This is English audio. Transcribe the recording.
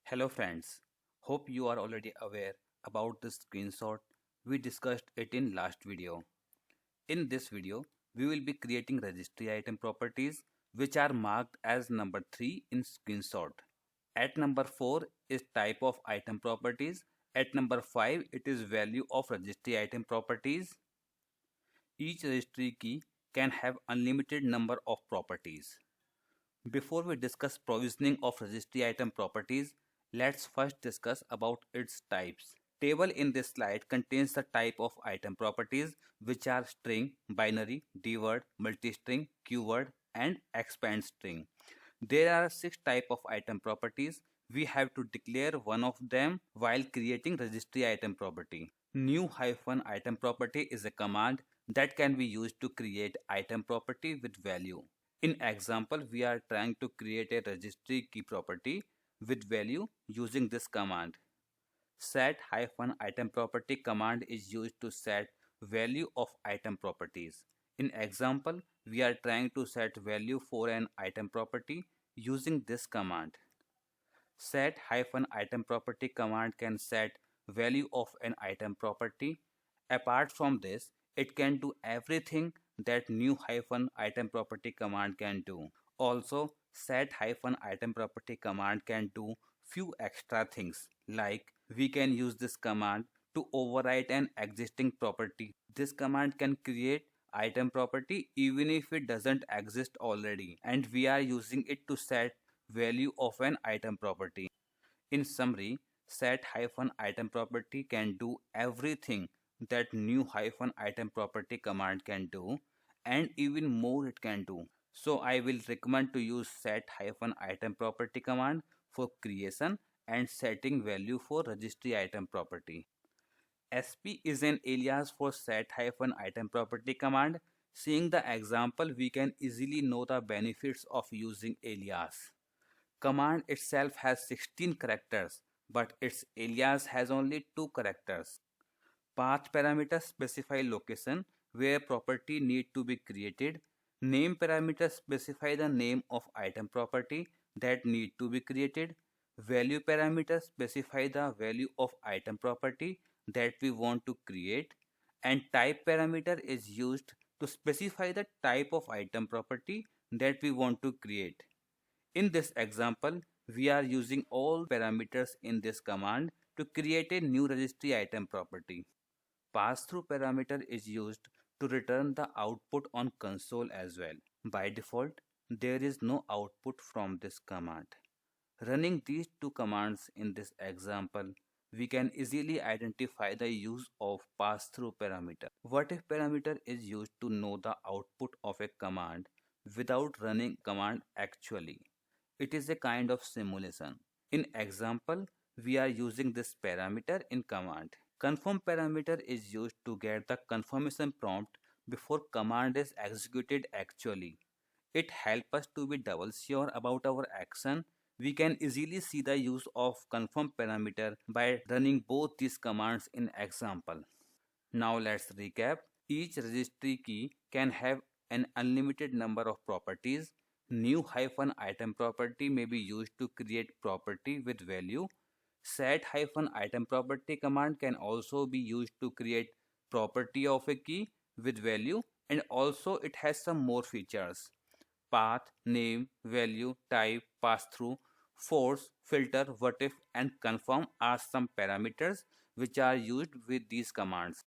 Hello friends, hope you are already aware about this screenshot. We discussed it in last video. In this video, we will be creating registry item properties which are marked as number 3 in screenshot. At number 4 is type of item properties. At number 5 it is value of registry item properties. Each registry key can have unlimited number of properties. Before we discuss provisioning of registry item properties, let's first discuss about its types. Table in this slide contains the type of item properties which are string, binary, dword, multistring, keyword and expand string. There are 6 type of item properties. We have to declare one of them while creating registry item property. New hyphen item property is a command that can be used to create item property with value. In example, we are trying to create a registry key property with value using this command. Set hyphen item property command is used to set value of item properties. In example, we are trying to set value for an item property using this command. Set hyphen item property command can set value of an item property. Apart from this, it can do everything that new hyphen item property command can do. Also, set hyphen item property command can do few extra things, like we can use this command to overwrite an existing property. This command can create item property even if it doesn't exist already, and we are using it to set value of an item property. In summary, set hyphen item property can do everything that new hyphen item property command can do, and even more it can do. So I will recommend to use set hyphen item property command for creation and setting value for registry item property. SP is an alias for set hyphen item property command. Seeing the example, we can easily know the benefits of using alias. Command itself has 16 characters, but its alias has only 2 characters. Path parameter specify location where property need to be created. Name parameter specify the name of item property that need to be created. Value parameter specify the value of item property that we want to create. And type parameter is used to specify the type of item property that we want to create. In this example, we are using all parameters in this command to create a new registry item property. Pass-through parameter is used to return the output on console as well. By default, there is no output from this command. Running these two commands in this example, we can easily identify the use of pass-through parameter. What if parameter is used to know the output of a command without running command actually? It is a kind of simulation. In example, we are using this parameter in command. Confirm parameter is used to get the confirmation prompt before command is executed actually. It helps us to be double sure about our action. We can easily see the use of confirm parameter by running both these commands in example. Now let's recap. Each registry key can have an unlimited number of properties. New hyphen item property may be used to create property with value. Set hyphen item property command can also be used to create property of a key with value, and also it has some more features. Path, name, value, type, pass-through, force, filter, what if and confirm are some parameters which are used with these commands.